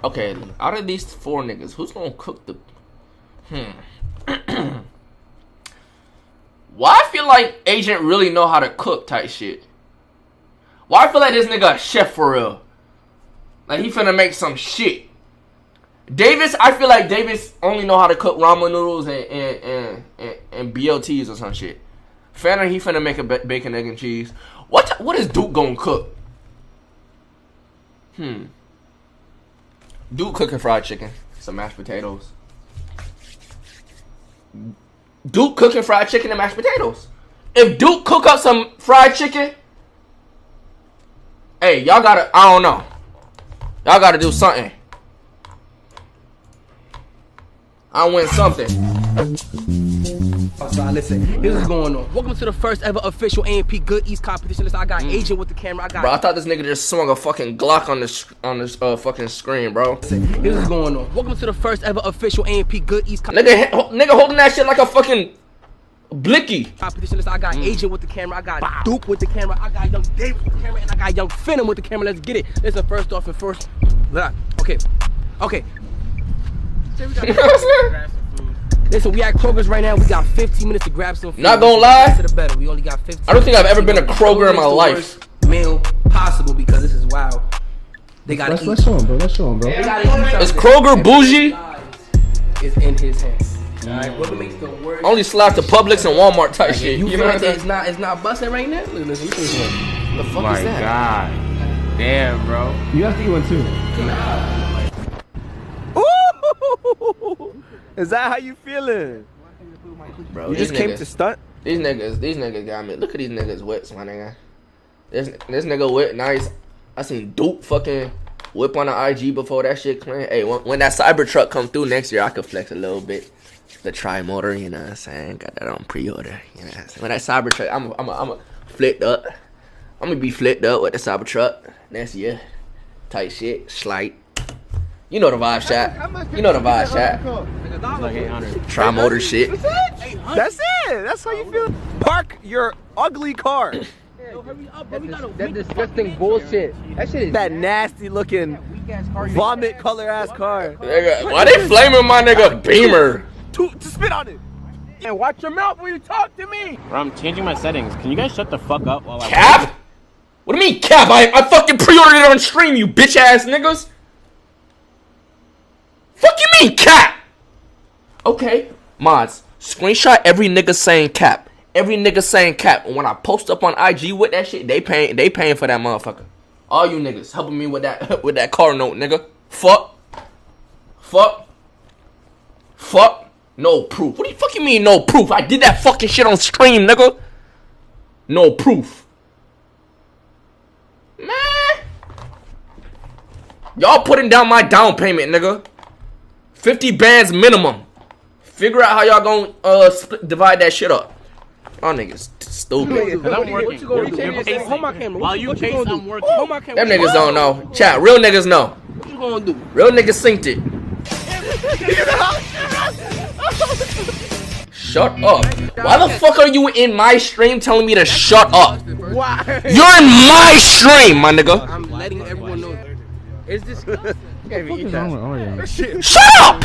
Okay, out of these 4 niggas, who's gonna cook the? Why I feel like Agent really know how to cook type shit? Why I feel like this nigga a chef for real? Like he finna make some shit. Davis, I feel like Davis only know how to cook ramen noodles and BLTs or some shit. Fanner, he finna make a bacon, egg, and cheese. What is Duke gonna cook? Duke cooking fried chicken, some mashed potatoes. Duke cooking fried chicken and mashed potatoes. If Duke cook up some fried chicken, hey, y'all gotta, I don't know. Y'all gotta do something. I win something. So listen, here's what's going on. Welcome to the first ever official AMP Good East competition. Listen, I got Agent with the camera. Bro, I thought this nigga just swung a fucking Glock on this fucking screen, bro. Listen, here's what's going on. Welcome to the first ever official AMP Good East nigga holding that shit like a fucking blicky. competition. Listen, I got Agent with the camera. I got Duke with the camera. I got Young Dave with the camera, and I got Young Phenom with the camera. Let's get it. Listen, first off and first. Okay. Listen, we at Kroger's right now. We got 15 minutes to grab some food. Not gonna lie, we only got 15. I don't think I've ever been to Kroger in my life. Meal possible because this is wild. They gotta eat. Let's show him, bro. Let's show him, bro. Is Kroger bougie? Is in his hands. Alright, what makes the worst? Only slap to Publix and Walmart type shit. You know feel what like I'm saying? it's not busting right now? Listen, what the fuck My is that? God. Damn, bro. You have to eat one too. Is that how you feeling? Bro, You just came to stunt? These niggas got me. Look at these niggas whips, my nigga. This nigga whip nice. I seen Duke fucking whip on the IG before that shit clean. Hey, when that Cybertruck come through next year, I could flex a little bit. The tri-motor, you know what I'm saying? Got that on pre-order. You know what I'm saying? When that Cybertruck, I'm flipped up. I'm gonna be flipped up with the Cybertruck next year. Tight shit, slight. You know the vibe, shot. You know the vibe, shot. Like 800. Tri-motor shit. That's it. That's how you feel. Park your ugly car. That disgusting bullshit. That shit is That nasty looking vomit color ass car. Nigga, why they flaming my nigga Beamer? To spit on it. And watch your mouth when you talk to me. Bro, I'm changing my settings. Can you guys shut the fuck up while I Cap? What do you mean cap? I fucking pre-ordered it on stream, you bitch ass niggas. Fuck you mean cap? Okay, mods, screenshot every nigga saying cap. Every nigga saying cap. And when I post up on IG with that shit, they paying for that motherfucker. All you niggas helping me with that car note, nigga. Fuck. No proof. What the fuck you mean no proof? I did that fucking shit on stream, nigga. No proof. Man. Y'all putting down my down payment, nigga. 50 bands minimum. Figure out how y'all gonna divide that shit up. Y'all niggas stupid. I'm working. Hold my camera. While you chase, I'm working. Hold my camera. Them niggas don't know. Chat, real niggas know. What you gonna do? Real niggas synced it. Shut up. Why the fuck are you in my stream telling me to shut up? Why? You're in my stream, my nigga. I'm letting everyone know. It's disgusting. Shut up!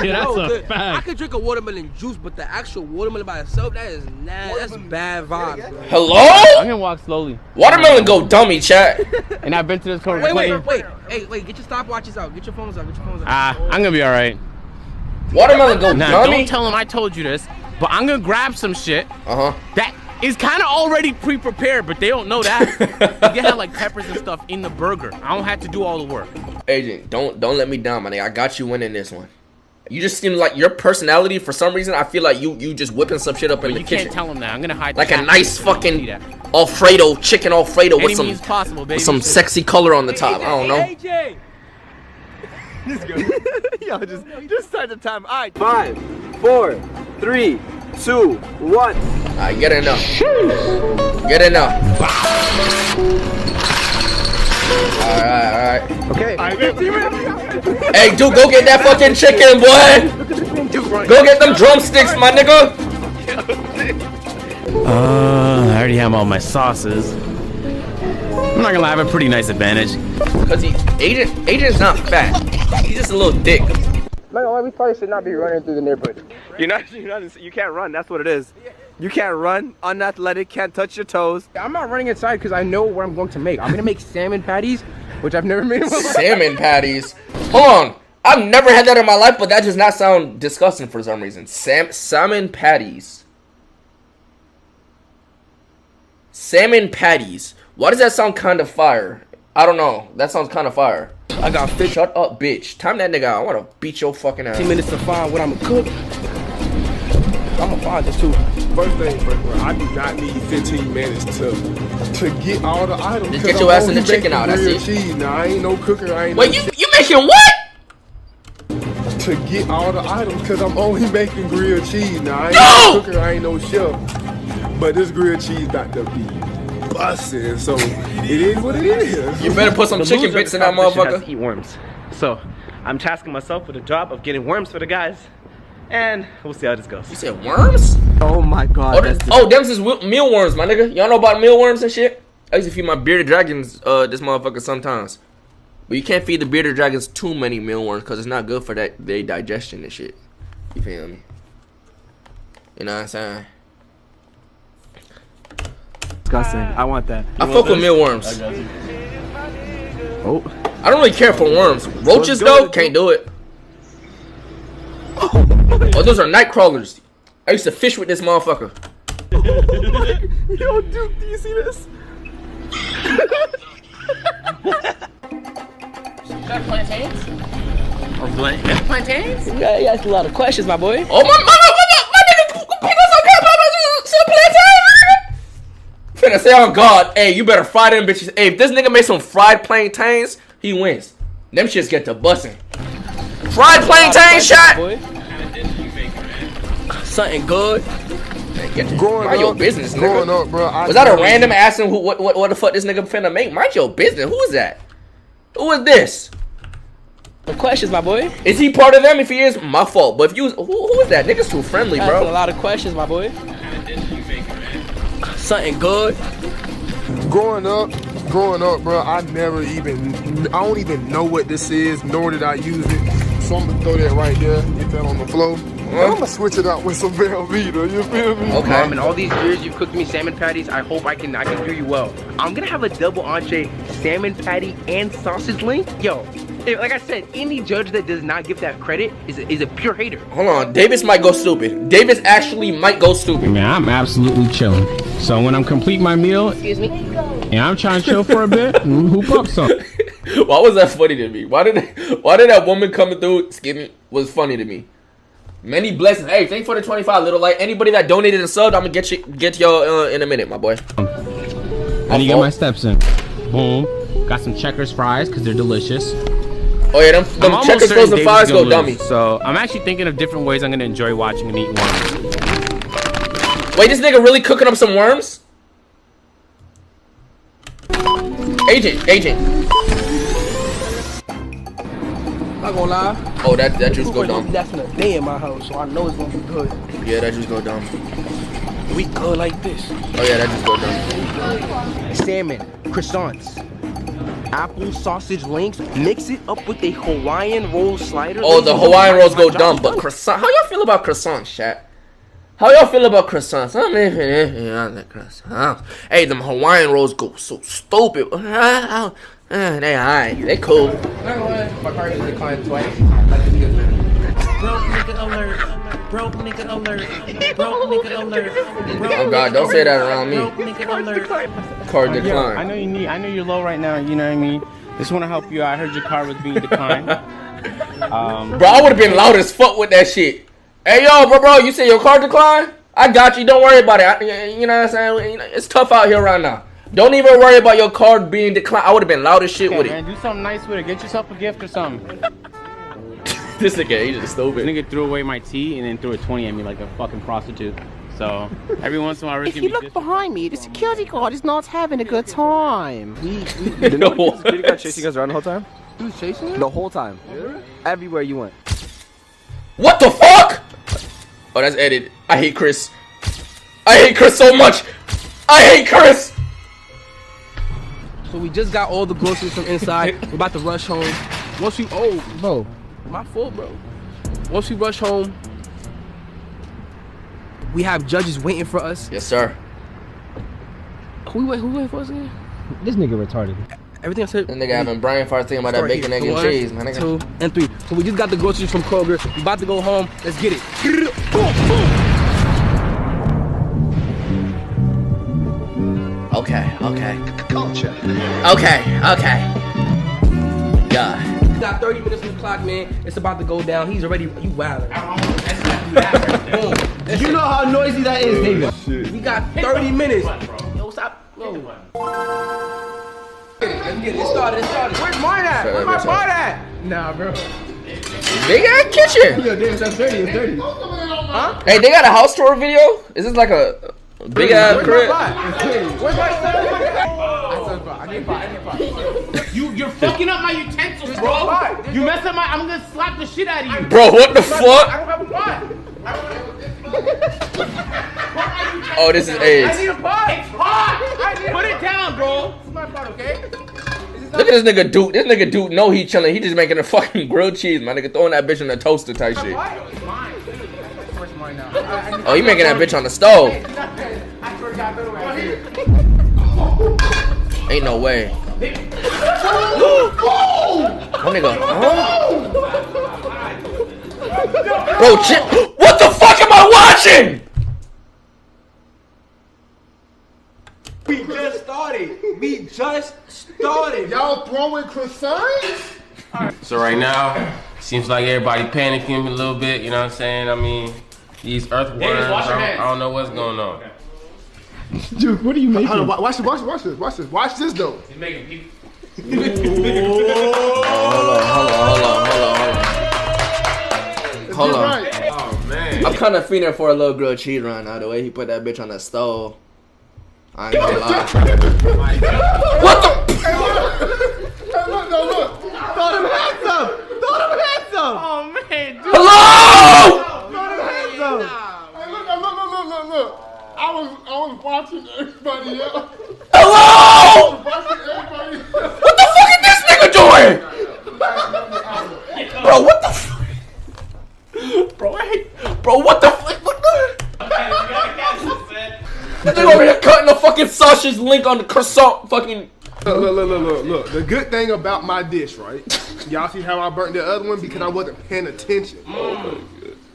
Yeah, that's a fact. I could drink a watermelon juice, but the actual watermelon by itself, that is nasty. That's bad vibes. Bro. Hello? I'm gonna walk slowly. Watermelon go dummy, chat. And I've been to this corner. Wait. Hey, get your stopwatches out. Get your phones out. I'm gonna be alright. Watermelon go Nah, dummy? don't tell them I told you this, but I'm gonna grab some shit that is kind of already pre-prepared, but they don't know that. You have like peppers and stuff in the burger. I don't have to do all the work. Agent, don't let me down, my nigga. I got you winning this one. You just seem like your personality, for some reason, I feel like you just whipping some shit up in the kitchen. You can't tell them that. I'm gonna hide like the a nice fucking Alfredo, chicken Alfredo with some, with some sexy color on the top. I don't know. AJ. Yo, just start the time. All right. 5, 4, 3, 2, 1. Alright, get enough. Get enough. Alright. Okay. Hey, dude, go get that fucking chicken, boy. Go get them drumsticks, my nigga. I already have all my sauces. I'm not gonna lie, I have a pretty nice advantage. Cause Agent's not fat. He's just a little dick. No, we probably should not be running through the neighborhood. You can't run. That's what it is. You can't run. Unathletic. Can't touch your toes. I'm not running inside because I know what I'm going to make. I'm gonna make salmon patties, which I've never made in my life. Salmon patties. Hold on. I've never had that in my life, but that does not sound disgusting for some reason. Salmon patties. Salmon patties. Why does that sound kind of fire? I don't know. That sounds kind of fire. I got fish. Shut up, bitch. Time that nigga out. I want to beat your fucking ass. 10 minutes to find what I'm gonna cook. I'm gonna find this too. First thing first, bro, I do not need 15 minutes to get all the items. Just get your ass in the chicken out. That's it. Cheese. Now, I ain't no cooker. I ain't Wait, no you making what? to get all the items because I'm only making grilled cheese. Now, I ain't no cooker. I ain't no chef. But this grilled cheese got to be busting, so it is what it is. You better put some chicken bits in that motherfucker. Eat worms. So I'm tasking myself with the job of getting worms for the guys, and we'll see how this goes. You said worms? Oh my god. Them's is mealworms, my nigga. Y'all know about mealworms and shit? I used to feed my bearded dragons this motherfucker sometimes. But you can't feed the bearded dragons too many mealworms because it's not good for their digestion and shit. You feel me? You know what I'm saying? Disgusting. I want that. I fuck with mealworms. Oh. I don't really care for worms. Roaches though, can't do it. Oh, those are night crawlers. I used to fish with this motherfucker. Yo, Duke, do you see this? Got plantains? Or plantains? Yeah, you asked a lot of questions, my boy. Oh my nigga, finna say on God, hey, you better fry them bitches. Hey, if this nigga make some fried plantains, he wins. Them shits get to busting. Fried plantain shot. Something good. Mind your business, nigga. Growing up, bro. Was that a random asking what the fuck this nigga finna make? Mind your business. Who is that? Who is this? No questions, my boy. Is he part of them? If he is, my fault. But if you, who is that? Nigga's too friendly, bro. Asking a lot of questions, my boy. Something good. Growing up, bro, I don't even know what this is, nor did I use it. So I'm gonna throw that right there, get that on the floor. I'm gonna switch it out with some Velveeta, you feel me? Okay. Mom, in all these years you've cooked me salmon patties, I hope I can do you well. I'm gonna have a double entree salmon patty and sausage link. Yo, like I said, any judge that does not give that credit is a pure hater. Hold on, Davis might go stupid. Davis actually might go stupid. Man, I'm absolutely chilling. So when I'm complete my meal, Excuse me. and I'm trying to chill for a bit, hoop up some. Why was that funny to me? Why did that woman coming through was funny to me? Many blessings. Hey, thanks for the 25, little light. Anybody that donated a sub, I'm gonna get y'all in a minute, my boy. How do you get my steps in? Boom. Got some Checkers fries because they're delicious. Oh yeah, them Checkers frozen fries go dummy. So I'm actually thinking of different ways I'm gonna enjoy watching and eat worms. Wait, this nigga really cooking up some worms? Agent. Not gonna lie. Oh, that juice go dumb. That's in a day in my house, so I know it's gonna be good. Yeah, that juice go dumb. We good like this. Oh yeah, that juice go dumb. Salmon, croissants, apple sausage links. Mix it up with a Hawaiian roll slider. Oh, the Hawaiian rolls go dumb, but croissant. How y'all feel about croissants, chat? How y'all feel about croissants? Hey, them Hawaiian rolls go so stupid. They alright. They cool. My card is declined twice. Broke nigga alert. Broke nigga alert. Broke nigga alert. Oh God, don't say that around me. Broke nigga alert. Card I decline. know you're low right now, you know what I mean? Just want to help you out. I heard your card was being declined. Bro, I would have been loud as fuck with that shit. Hey, yo, bro, you say your card decline? I got you. Don't worry about it. You know what I'm saying? It's tough out here right now. Don't even worry about your card being declined. I would have been loud as shit with man, do something nice with it. Get yourself a gift or something. it. This nigga, he's just stupid. This nigga threw away my tea and then threw a 20 at me like a fucking prostitute. So every once in a while, If you look behind me, the security guard is not having a good time. Security guard chasing us around the whole time? He was chasing you? The whole time. Yeah. Everywhere you went. What the fuck? Oh, that's edited. I hate Chris. I hate Chris so much. I hate Chris. So we just got all the groceries from inside. We're about to rush home. Once we, oh, bro, my fault, bro. Once we rush home, we have judges waiting for us. Yes, sir. Who waiting for us again? This nigga retarded. Everything I said. That nigga having brain farts thinking about that bacon, egg, and cheese, man. 2 and 3. So we just got the groceries from Kroger. We about to go home. Let's get it. Okay. Culture. Okay. God. We got 30 minutes on the clock, man. It's about to go down. He's already, you wildin'. Boom. You know how noisy that is, David. We got 30 minutes. Yo, stop. Yo. Let's get it. It started. Where's mine at? Where's my part at? Nah, bro. Big ass kitchen. Yo, David, that's dirty. It's dirty. Huh? Hey, they got a house tour video? Is this like a big ass crib? Where's my I need five. You're fucking up my utensils, bro. You mess up my. I'm gonna slap the shit out of you. Bro, what the fuck? I don't have a pot. Oh, this is I AIDS. need a pot. It's hot. Put it down, bro. This is my pot, okay? Look at this nigga Duke. This nigga Duke know he chilling. He just making a fucking grilled cheese, my nigga. Throwing that bitch in the toaster type shit. Oh, he making that bitch on the stove. Ain't no way. My nigga, Bro, what the fuck am I watching? We just started. Y'all throwing croissants? So right now, seems like everybody panicking a little bit, you know what I'm saying? I mean, these earthworms, I don't know what's going on. Dude, what are you making? Hold on, watch this. Watch this though. He's making people. Hold on. Right. Oh, man. I'm kind of feeling for a little grilled cheese right now. The way he put that bitch on the stove. I ain't gonna lie. What the? Hey, look. Throw them hands up! Oh man, dude. Hello! Throw them hands up! Hey, look. I was watching everybody else. Hello! Watching everybody else. What the fuck is this nigga doing? Bro, what the fuck? Bro, what the fuck? That nigga over here cutting the fucking sausage link on the croissant fucking. Look. The good thing about my dish, right? Y'all see how I burnt the other one because I wasn't paying attention.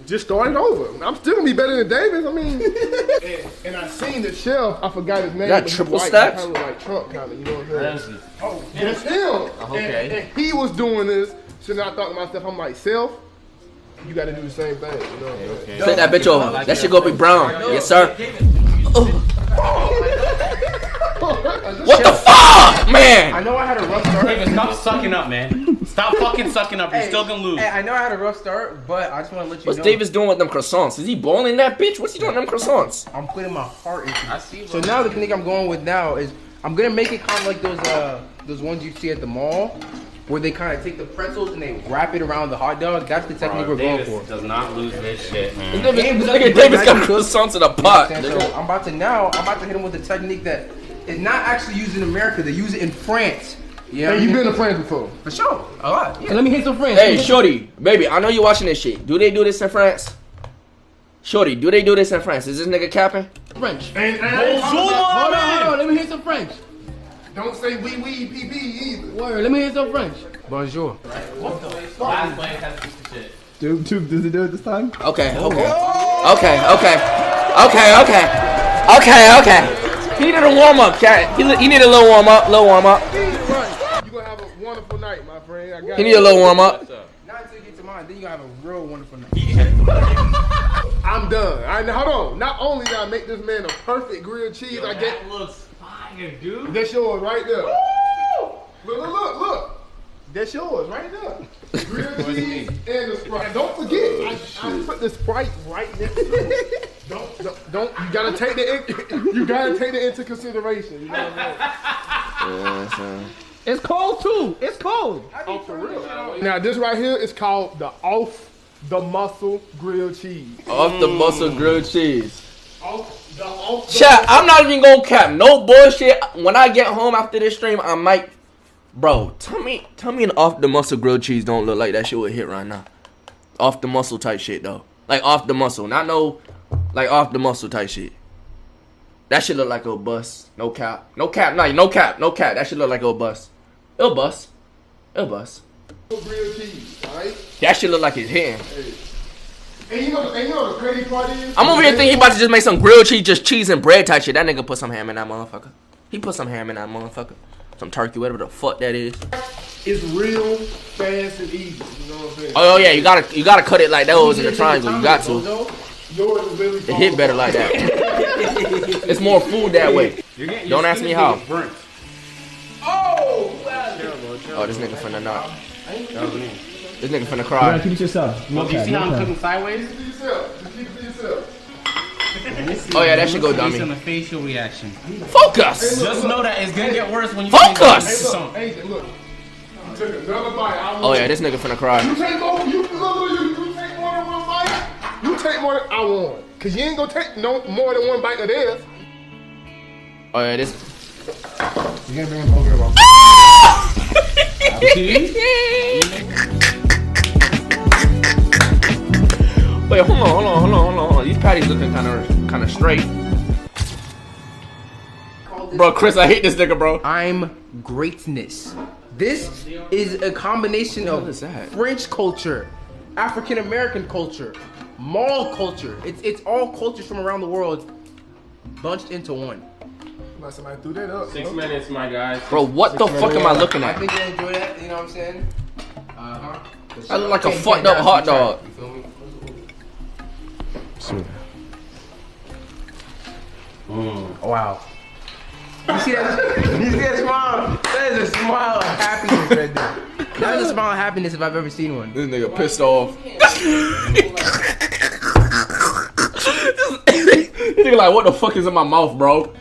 Just started over. I'm still gonna be better than Davis. I mean, and I seen the chef. I forgot his name. Got but he triple white, stacks? He kinda look like Trump, kind of. You know what I'm saying? Oh, That's him. Okay. And he was doing this. So now I thought to myself, I'm like, self, you got to do the same thing. You know? okay. Flip that bitch over. That shit gonna be brown. Yes, sir. What the fuck, man? I know I had a rough start. David, stop sucking up, man. Stop fucking sucking up. You're still gonna lose. Hey, I know I had a rough start, but I just want to let you What's know. Davis doing with them croissants? Is he boiling that bitch? What's he doing with them croissants? I'm putting my heart into it. I see. So now the thing I'm going with now is I'm gonna make it kind of like those ones you see at the mall, where they kind of take the pretzels and they wrap it around the hot dog. That's the technique we're going for. Does not lose this shit, man. Davis got croissants in a pot. So I'm about to hit him with a technique that is not actually used in America. They use it in France. Yeah, Hey, you been to France before? for sure. A lot. Yeah. So let me hit some France. Hey, shorty, baby, I know you watching this shit. Do they do this in France? Shorty, do they do this in France? Is this nigga capping? French. And Hold on. Let me hit some French. don't say oui, PP either. Word. Let me hit some French. Bonjour. Last place has a piece of shit. Dude, does it do it this time? Okay. He needed a warm up, cat. He needed a little warm up. You gonna have a wonderful night, my friend. I got He need a little warm up. Not until you get to mine, then you gonna have a real wonderful night. I'm done. Hold on. Not only did I make this man a perfect grilled cheese, I get That looks fire, dude. that's yours right there. Look. That's yours right there. Grilled cheese and the Sprite. Don't forget, I put the Sprite right next to it. Don't. You gotta take that into consideration. You know what I'm saying? It's cold too. It's cold. Oh, for real. Now this right here is called the off the muscle grilled cheese. Off the muscle grilled cheese. Off Chat, I'm not even gonna cap. No bullshit. When I get home after this stream, I might. Bro, tell me an off the muscle grilled cheese don't look like that shit would hit right now. Off the muscle type shit though. Like off the muscle, not no, like off the muscle type shit. That shit look like a bust. No cap. No cap. No cap. No cap. That shit look like a bust. It'll bust. It'll bust. Grilled cheese, alright? That shit look like it's hitting. Hey. And you know the crazy part is? I'm over here thinking he about to just make some grilled cheese, just cheese and bread type shit. That nigga put some ham in that motherfucker. He put some ham in that motherfucker. Some turkey, whatever the fuck that is. It's real fast and easy. You know what I'm saying? Oh yeah, you gotta cut it like that was in the triangle. You got to. It hit better like that. It's more food that way. Don't ask me how. Oh, Oh, this nigga finna not. That was me. This nigga finna You cry. gotta keep it yourself. Well, you see how I'm cooking sideways? Just keep it to yourself. Oh yeah, that should go Based on dummy. the facial reaction. Focus! Just know that it's gonna get worse when you Focus! Hey, look. You took another bite. Oh yeah, this nigga finna cry. You take more. You take more than one bite. You take more than I want. Cause you ain't gonna take no more than one bite of this. Oh yeah, this. You can't bring him over here, bro. Wait, hold on. These patties looking kind of straight. Bro, Chris, I hate this nigga, bro. I'm greatness. This is a combination of What is that? French culture, African American culture, mall culture. It's all cultures from around the world bunched into one. Somebody threw that up. 6 minutes, my guys. Bro, what the fuck am I looking I at? think you enjoy that. You know what I'm saying? I look like a fucked up hot dog. You feel me? Wow. You see that? You see that smile? That is a smile of happiness right there. That is a smile of happiness if I've ever seen one. This nigga pissed off. This nigga like, what the fuck is in my mouth, bro?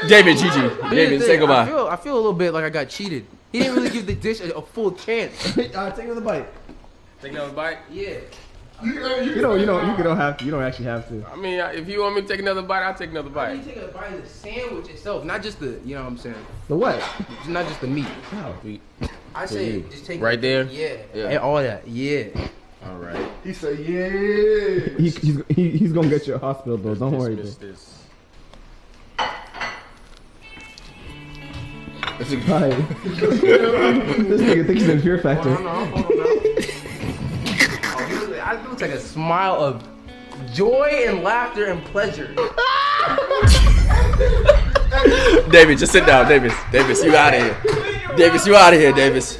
David, GG. David, say goodbye. I feel a little bit like I got cheated. He didn't really give the dish a full chance. Take another bite. Take another bite? Yeah. You don't have to. You don't actually have to. I mean, if you want me to take another bite, I'll take another You bite. take a bite of the sandwich itself, not just the, you know what I'm saying? The what? It's not just the meat. How? I say just take Right there? Yeah. Yeah. And all that. Yeah. All right. He said, yeah. He's gonna get you a hospital though. Don't worry. Dismiss Dude. this. Right. This nigga thinks he's in Fear Factor. Hold on. I look like a smile of joy and laughter and pleasure. David, just sit down, Davis. Davis, you out of here. Davis, you out of here, Davis.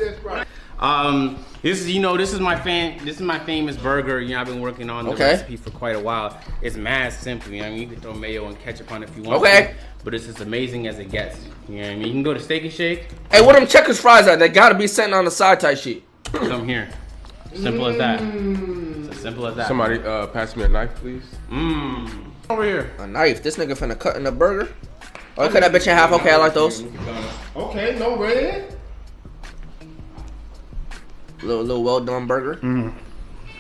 This is my famous burger. You know, I've been working on the recipe for quite a while. It's mad simple. You know what I mean? You can throw mayo and ketchup on it if you want. Okay. But it's as amazing as it gets. You know what I mean? You can go to Steak and Shake. Hey, what them checkers fries at? They gotta be sitting on the side type shit. Come here. Simple as that. It's as simple as that. Somebody pass me a knife, please. Over here. A knife. This nigga finna cut in the burger. Oh, cut that bitch in half. Okay, I like those. Okay, no red. Little well done burger.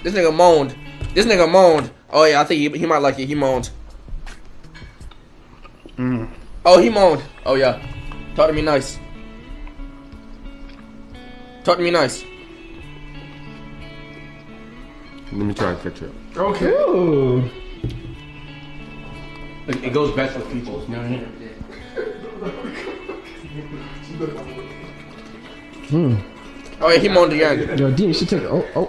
This nigga moaned. Oh yeah, I think he might like it. He moaned. Oh, he moaned. Oh yeah. Talk to me nice. Talk to me nice. Let me try and catch up. Okay. Ooh. It goes best with people. You know what I mean? Oh yeah, he moaned again. Yo, Dean, you should take. Oh.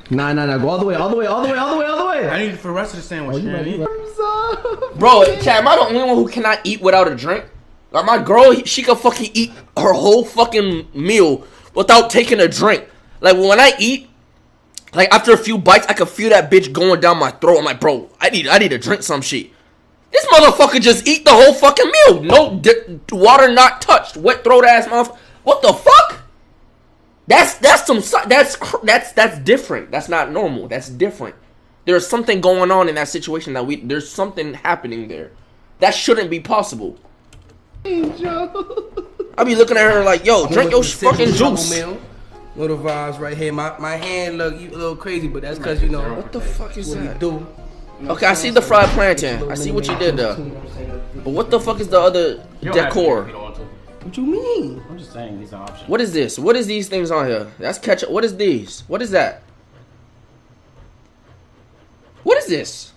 Nah. Go all the way. I need it for the rest of the sandwich. You know what I mean? Bro, Chad, am I the only one who cannot eat without a drink? Like my girl, she could fucking eat her whole fucking meal without taking a drink. Like when I eat, like after a few bites, I can feel that bitch going down my throat. I'm like, bro, I need to drink some shit. This motherfucker just eat the whole fucking meal. No water not touched. Wet throat ass motherfucker. What the fuck? That's different. That's not normal. That's different. There's something going on in that situation there's something happening there. That shouldn't be possible. I be looking at her like, yo, drink your fucking juice. Little vibes right here. My hand look a little crazy, but that's because, you know. What the fuck is what that? we do. Okay, I see the fried plantain. I see what you did there. But what the fuck is the other decor? What you mean? I'm just saying these are options. What is this? What is these things on here? That's ketchup. What is these? What is that? What is this?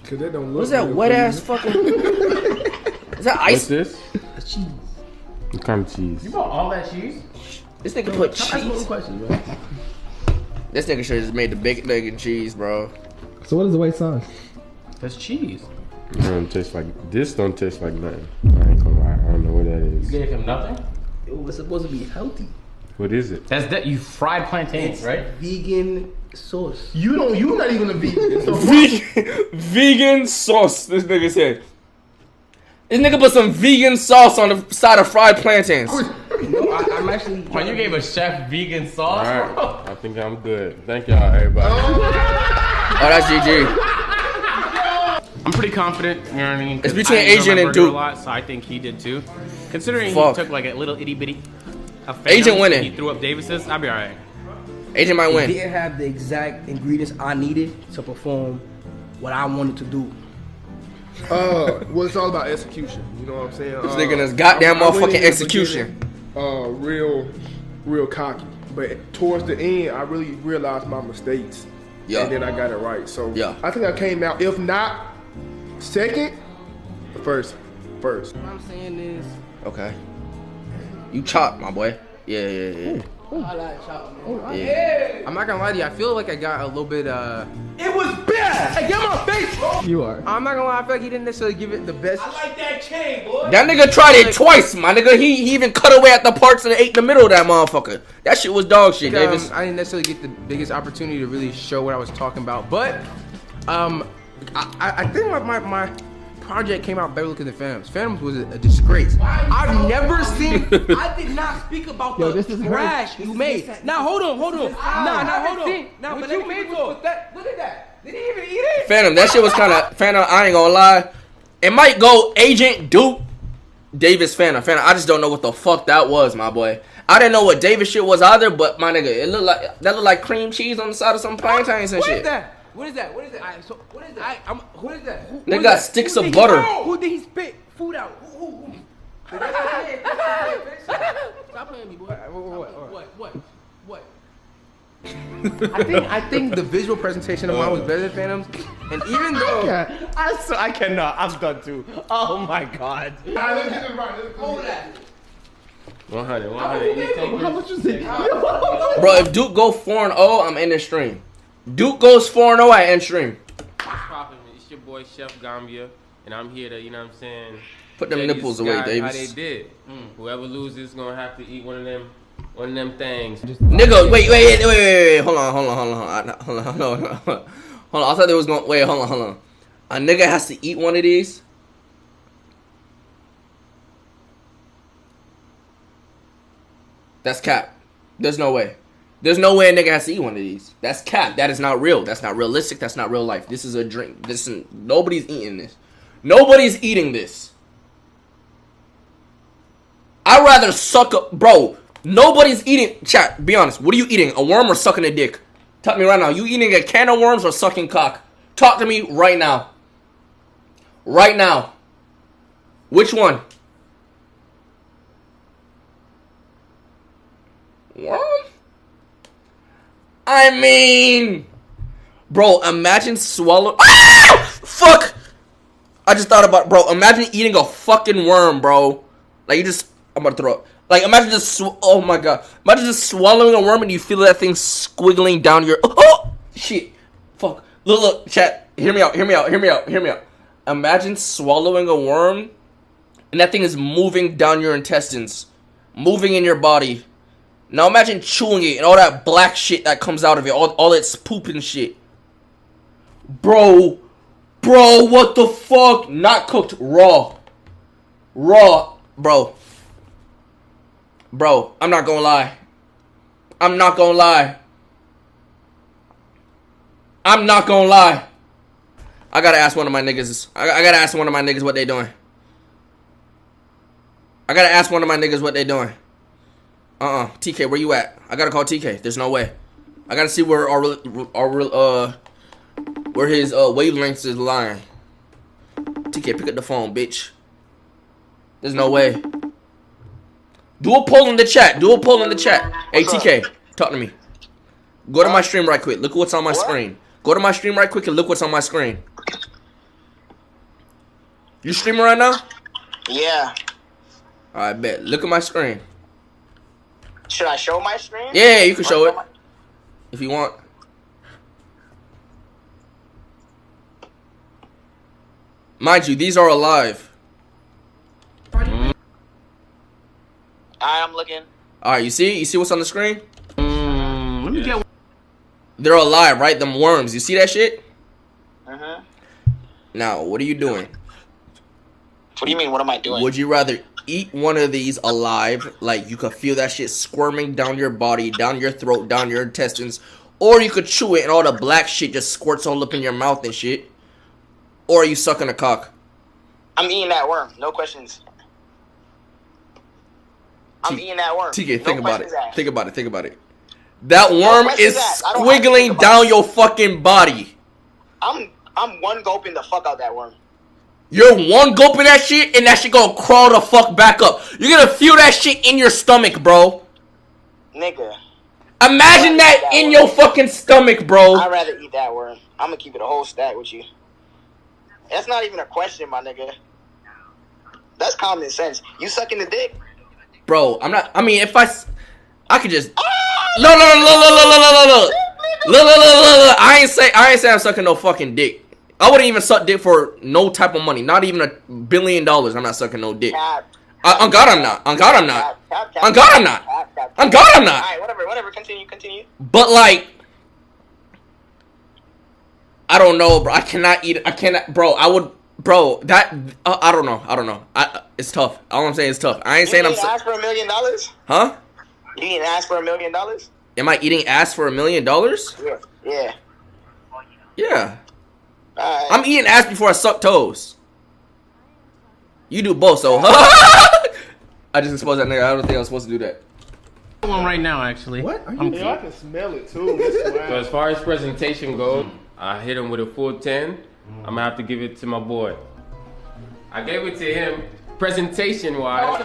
That don't look What is that wet ass fucking? Is that ice? What's this? Cheese. What kind of cheese? You bought all that cheese? This nigga put Ask me cheese. questions, bro. This nigga should just made the bacon, egg, and cheese, bro. So what is the white sauce? That's cheese. It don't taste like this. Don't taste like nothing. I ain't gonna lie. I don't know what that is. You gave him nothing? It was supposed to be healthy. What is it? That's that. You fried plantains, right? Vegan sauce. You not even a vegan. So Vegan sauce. This nigga said. This nigga put some vegan sauce on the side of fried plantains. No, I'm actually. When you gave a chef vegan sauce, All bro. right. I think I'm good. Thank y'all, everybody. Oh, that's GG. I'm pretty confident. You know what I mean? 'Cause It's between I enjoy Agent my and burger Duke. a lot, so I think he did too. Considering Fuck. he took like a little itty bitty. Agent winning. He threw up Davis's. I'll be alright. Agent might It win. didn't have the exact ingredients I needed to perform what I wanted to do. well, it's all about execution. You know what I'm saying? This nigga is goddamn I went in motherfucking the execution. beginning, real cocky. But towards the end, I really realized my mistakes. Yeah. And then I got it right. So Yeah. I think I came out, if not second, first. What I'm saying is, Okay. You chop, my boy. Yeah. I like chop. Yeah. I'm not gonna lie to you. I feel like I got a little bit. It was bad. Hey, get my face, bro. You are. I'm not gonna lie. I feel like he didn't necessarily give it the best. I like that chain, boy. That nigga tried it twice, my nigga. He even cut away at the parts and ate in the middle of that motherfucker. That shit was dog shit, Davis. I didn't necessarily get the biggest opportunity to really show what I was talking about, but I think my project came out better looking than Phantoms. Phantoms was a disgrace. I've never seen. I did not speak about Yo, the this is trash you made. Now hold on. Nah, hold on. Now, What but you let me made finish though? with that. Look at that. Did he even eat it? Phantom, that shit was kind of Phantom. I ain't gonna lie. It might go Agent Duke, Davis, Phantom. I just don't know what the fuck that was, my boy. I didn't know what Davis shit was either, but my nigga, it looked like cream cheese on the side of some plantains and What is shit. that? What is that? What is that? So what is that? Who is that? They Who got is that? sticks Who of did butter. Who did he spit food out? Who? Stop playing me, boy. What? I think the visual presentation of mine was better than Phantom's, and even though I cannot. I'm done too. Oh my god. hold that. 100. You take How much is it? Bro, if Duke go 4-0, I'm in the stream. Duke goes 4-0, I end stream. Poppin', it's your boy Chef Gambia, and I'm here to, you know what I'm saying, Put them tell nipples these away, guys Davis. How they did. Whoever loses is gonna have to eat one of them things. Nigga, wait. Hold on. I thought they was going. Wait, hold on. A nigga has to eat one of these. That's cap. There's no way. There's no way a nigga has to eat one of these. That's cap. That is not real. That's not realistic. That's not real life. This is a drink. Nobody's eating this. Nobody's eating this. I'd rather suck a... Bro, nobody's eating... Chat, be honest. What are you eating? A worm or sucking a dick? Tell me right now. You eating a can of worms or sucking cock? Talk to me right now. Right now. Which one? Worm? I mean... Bro, imagine swallow... Ah! Fuck! I just thought about... Bro, imagine eating a fucking worm, bro. Like, you just... I'm about to throw up. Like, imagine just... Oh, my God. Imagine just swallowing a worm and you feel that thing squiggling down your... Oh! Shit. Fuck. Look, chat. Hear me out. Imagine swallowing a worm and that thing is moving down your intestines. Moving in your body. Now imagine chewing it and all that black shit that comes out of it. All its poop and shit. Bro, what the fuck? Not cooked, raw. Bro, I'm not gonna lie. I gotta ask one of my niggas. I gotta ask one of my niggas what they doing. TK, where you at? I gotta call TK. There's no way. I gotta see where where his wavelengths is lying. TK, pick up the phone, bitch. There's no way. Do a poll in the chat. Do a poll in the chat. Hey, TK, talk to me. Go to my stream right quick. Look what's on my screen. Go to my stream right quick and look what's on my screen. You streaming right now? Yeah. Alright, bet. Look at my screen. Should I show my screen? Yeah, you can show it. If you want. Mind you, these are alive. Alright, I'm looking. Alright, you see? You see what's on the screen? Let me get. They're alive, right? Them worms. You see that shit? Uh-huh. Now, what are you doing? What do you mean, what am I doing? Would you rather eat one of these alive, like you could feel that shit squirming down your body, down your throat, down your intestines, or you could chew it and all the black shit just squirts all up in your mouth and shit? Or are you sucking a cock? I'm eating that worm. No questions. I'm eating that worm. TK, think about it. Think about it. Think about it. That worm is squiggling squiggling down your fucking body. I'm one gulping the fuck out that worm. You're one gulping that shit and that shit gonna crawl the fuck back up. You're gonna feel that shit in your stomach, bro. Nigga. Imagine that in your fucking stomach, bro. I'd rather eat that worm. I'm gonna keep it a whole stack with you. That's not even a question, my nigga. That's common sense. You sucking the dick? Bro, I'm not. I mean, if I could just. No. Look. I ain't say I'm sucking no fucking dick. I wouldn't even suck dick for no type of money. Not even $1 billion. I'm not sucking no dick. On God, I'm not. On God, I'm not. On God, I'm not. On God, I'm not. Alright, whatever. Continue. But like, I don't know, bro. I cannot eat. I cannot, bro. I would, bro. That I don't know. It's tough. All I'm saying is tough. I ain't saying I'm. You ask for $1 million? Huh? You need to ask for $1 million? Am I eating ass for $1 million? Yeah. Yeah. I'm eating ass before I suck toes. You do both, so. I just exposed that nigga. I don't think I was supposed to do that. One right now, actually. What? I can smell it too. So as far as presentation goes, I hit him with a full 10. I'm gonna have to give it to my boy. I gave it to him presentation-wise.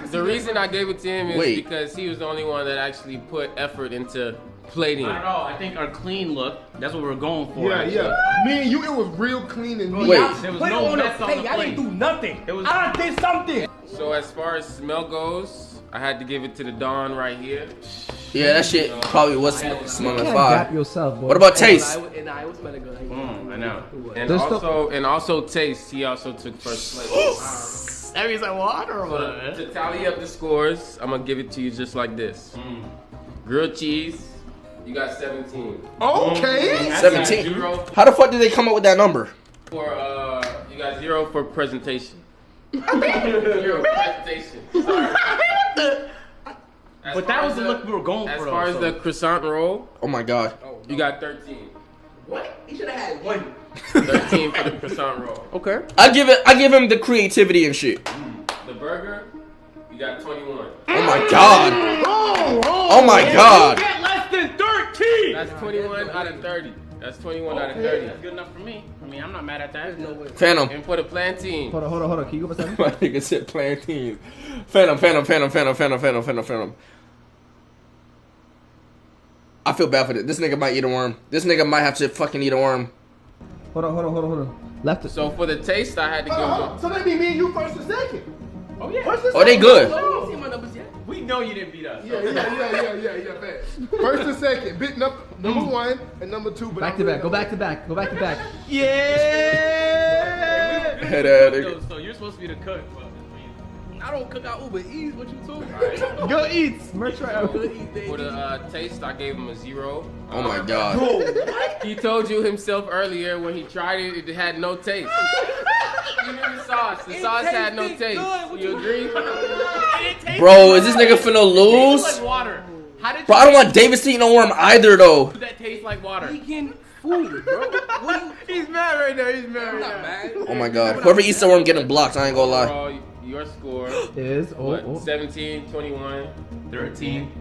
The reason I gave it to him is because he was the only one that actually put effort into plating. Not at all. I think our clean look, that's what we're going for. Yeah. Me and you, it was real clean and neat. There was no mess on the plate. I didn't do nothing. I did something. So as far as smell goes, I had to give it to the Dawn right here. Yeah, that shit probably was smelling fire. Yourself, boy. What about taste? I know. And also taste. He also took first place. That means I water or what? To tally up the scores, I'm gonna give it to you just like this. Grilled cheese, you got 17. Okay. 17. How the fuck did they come up with that number? For you got 0 for presentation. 0 for presentation. Sorry. But that was the look we were going for. As far as the croissant roll, oh my god, you got 13. What? You should have had 1. 13 for the croissant roll. Okay. I give him the creativity and shit. The burger, you got 21. Oh my god. Oh my god. You get less than 13. That's 21 out of 30. That's 21 out of 30. That's good enough for me. I mean, I'm not mad at that. There's no way. Phantom. And for the plantain. Hold on. Can you go beside me? My nigga said plantains. Phantom. I feel bad for this. This nigga might eat a worm. This nigga might have to fucking eat a worm. Hold on. Left it. So for the taste, I had to give them. So that mean me and you first and second. Oh yeah. Oh, they good. You see my numbers yet? We know you didn't beat us. Yeah. First and second. Bit number 1 and number 2. Back to back. Go back to back. Yeah. So you're supposed to be the cook. But I don't cook out Uber Eats. What you talking? Go Eats. Merch right out. For the taste, I gave him a 0. Oh my god. He told you himself earlier when he tried it, it had no taste. Even the sauce had no taste. You agree? Bro, is this nigga finna lose? Like water. Bro, I don't want Davis to eat no worm either though. That tastes like water. Vegan food, bro. He's mad right now. I'm not mad. Oh my god. Whoever eats the worm getting blocked, I ain't gonna lie. your score is what, 17, 21, 13,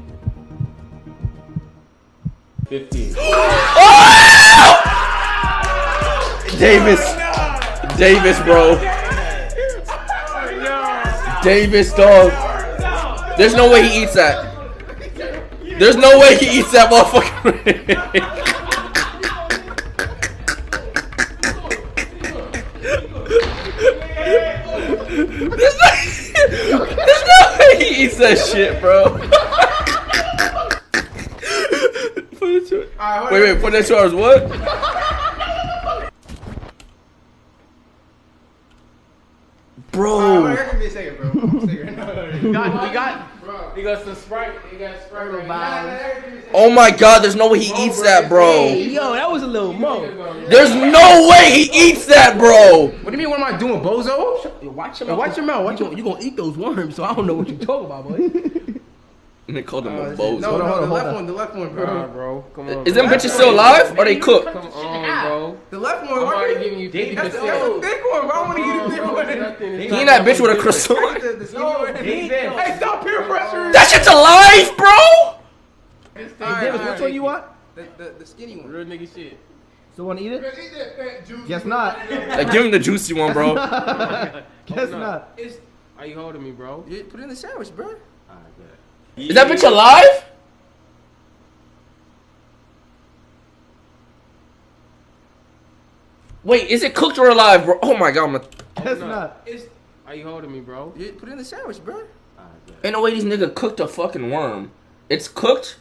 15. Davis, bro. Davis, dog. There's no way he eats that. There's no way he eats that motherfucker. There's no way he eats that shit, bro. Wait, 42 hours what? Bro. Give me a second, bro. We got some Sprite. We got Sprite right. Oh my god, there's no way he eats that, bro. Yo, that was a little mo. There's no way he eats that, bro. What do you mean, what am I doing, bozo? Watch your mouth. You gonna eat those worms, so I don't know what you talking about, boy. And they called him a bozo. No, the left one, bro. Bro, come on. Is them bitches still alive or they cooked? Come on, bro. The left one, I'm why already you giving you 50%. That's a thick one, bro. I want to get a thick one. He ain't that bitch with a croissant. Hey, stop peer pressure. That shit's alive, bro. Hey, Davis, which one you want? The skinny one. Real nigga shit. Still want to eat it? Guess not. Give him the juicy one, bro. Guess not. How you holding me, bro? Put it in the sandwich, bro. Is that bitch alive? Wait, is it cooked or alive, bro? Oh my god, Guess not. How you holding me, bro? Put it in the sandwich, bro. ain't no way these nigga cooked a fucking worm. It's cooked?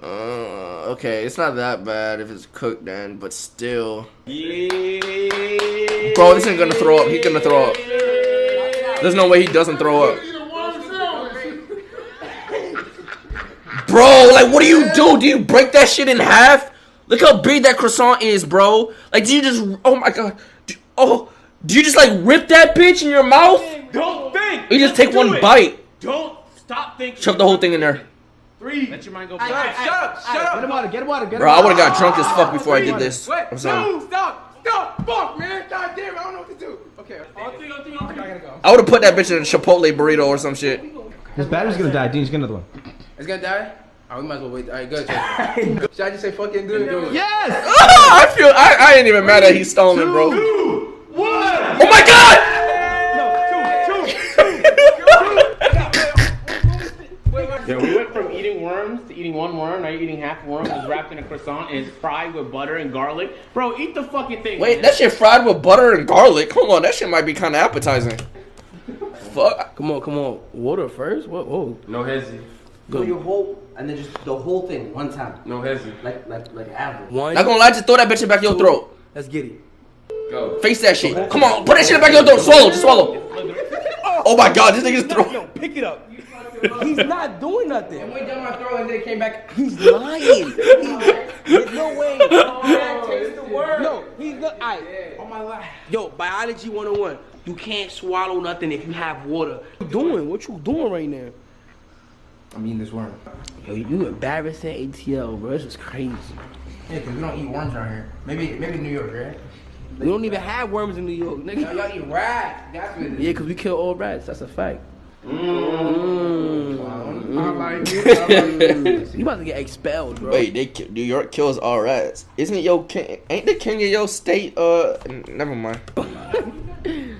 Okay, it's not that bad if it's cooked then, but still. Bro, this ain't gonna throw up. He's gonna throw up. There's no way he doesn't throw up. Bro, like, what do you do? Do you break that shit in half? Look how big that croissant is, bro. Like, do you just, oh my god. Do you just, like, rip that bitch in your mouth? Don't think. Or you just take one bite? Don't stop thinking. Shove the whole thing in there. 3. Let your mind go. Shut up. Get him water, get him water, get him Bro, I water. would've got drunk as fuck before I did this. Wait, I'm sorry. no, stop. Fuck, man. God damn it, I don't know what to do. Okay. I gotta go. I would've put that bitch in a Chipotle burrito or some shit. This battery's gonna die. Dean, just get another one. It's gonna die? Oh, we might as well wait. Alright, good. Should I just say fucking do it? Yes! I ain't even mad that he's stolen, bro. 2, 1. Oh my god! Yeah, we went from eating worms to eating one worm. Now you're eating half a worm. It's wrapped in a croissant and it's fried with butter and garlic. Bro, eat the fucking thing. Wait, man. that shit fried with butter and garlic? Hold on, that shit might be kind of appetizing. Fuck. Come on. Water first? What? Whoa. No hezzy. Go your whole, and then just the whole thing one time. No hezzy. Like average. One. Not gonna lie, just throw that bitch in the back of your throat. Let's get it. Go. Face that shit. Come on, put that shit in the back of your throat. Swallow, just swallow. Oh my god, this nigga's throat. No, pick it up. He's not doing nothing. It went down my throat and then it came back. He's lying. There's no way. Taste the word. No, he's not. On my life. Yo, biology 101. You can't swallow nothing if you have water. What you doing right now? I'm eating this worm. Yo, you embarrassing ATL, bro. This is crazy. Yeah, cause we don't eat worms around here. Maybe New York, right? We don't even have worms in New York, nigga. Y'all eat rats. That's what it is. Yeah, cause we kill all rats. That's a fact. I like it. You about to get expelled, bro. Wait, New York kills all rats. Isn't it your king? Ain't the king of your state? Never mind. Turn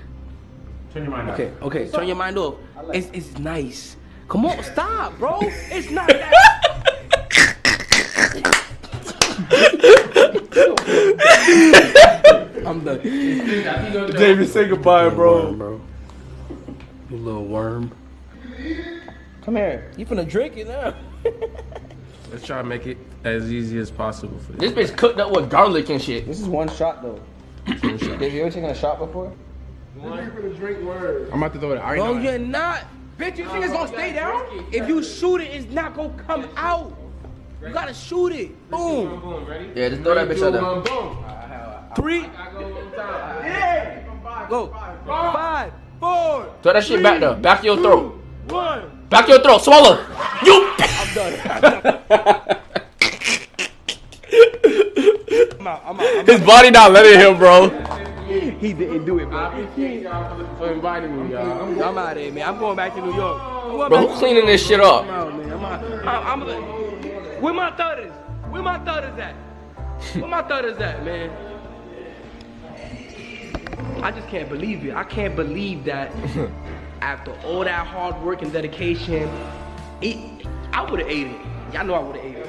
your mind off. Okay. Turn your mind off. It's nice. Come on, stop, bro. It's not that. I'm done. David, say goodbye, bro. You little worm. Come here. You finna drink it now. Let's try to make it as easy as possible for you. This bitch cooked up with garlic and shit. This is one shot though. Have you ever taken a shot before? I'm about to throw it. No, you're not. Bitch, you think it's gonna stay down? If you shoot it, it's not gonna come out. You gotta shoot it. Boom. Ready? Yeah, just throw that bitch out there. Boom. 3. I go one time. Yeah. Go. 5, 4. Throw that shit back there. Back of your throat. 1. Back of your throat. Swallow. You. I'm done. I'm out. His body not letting him, bro. He didn't do it, bro. I appreciate y'all for for inviting me, y'all. I'm out of here, man. I'm going back to New York. Bro, who cleaning this shit up? I'm out, man. Where my thudders? Where my thudders at? Where my thudders at, man? I just can't believe it. I can't believe that after all that hard work and dedication, I would have ate it. Y'all know I would have ate it.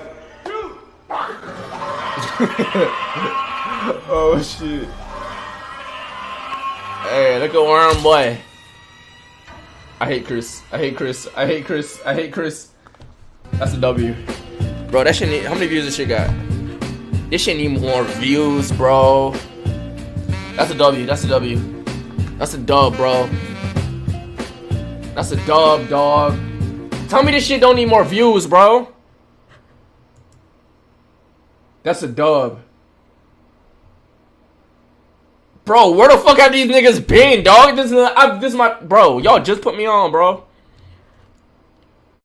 Oh shit. Hey, look at Worm Boy. I hate Chris. I hate Chris. I hate Chris. I hate Chris. That's a W. Bro, that shit need, how many views this shit got? This shit need more views, bro. That's a W. That's a W. That's a dub, bro. That's a dub, dog. Tell me this shit don't need more views, bro. That's a dub. Bro, where the fuck have these niggas been, dog? This is my bro. Y'all just put me on, bro.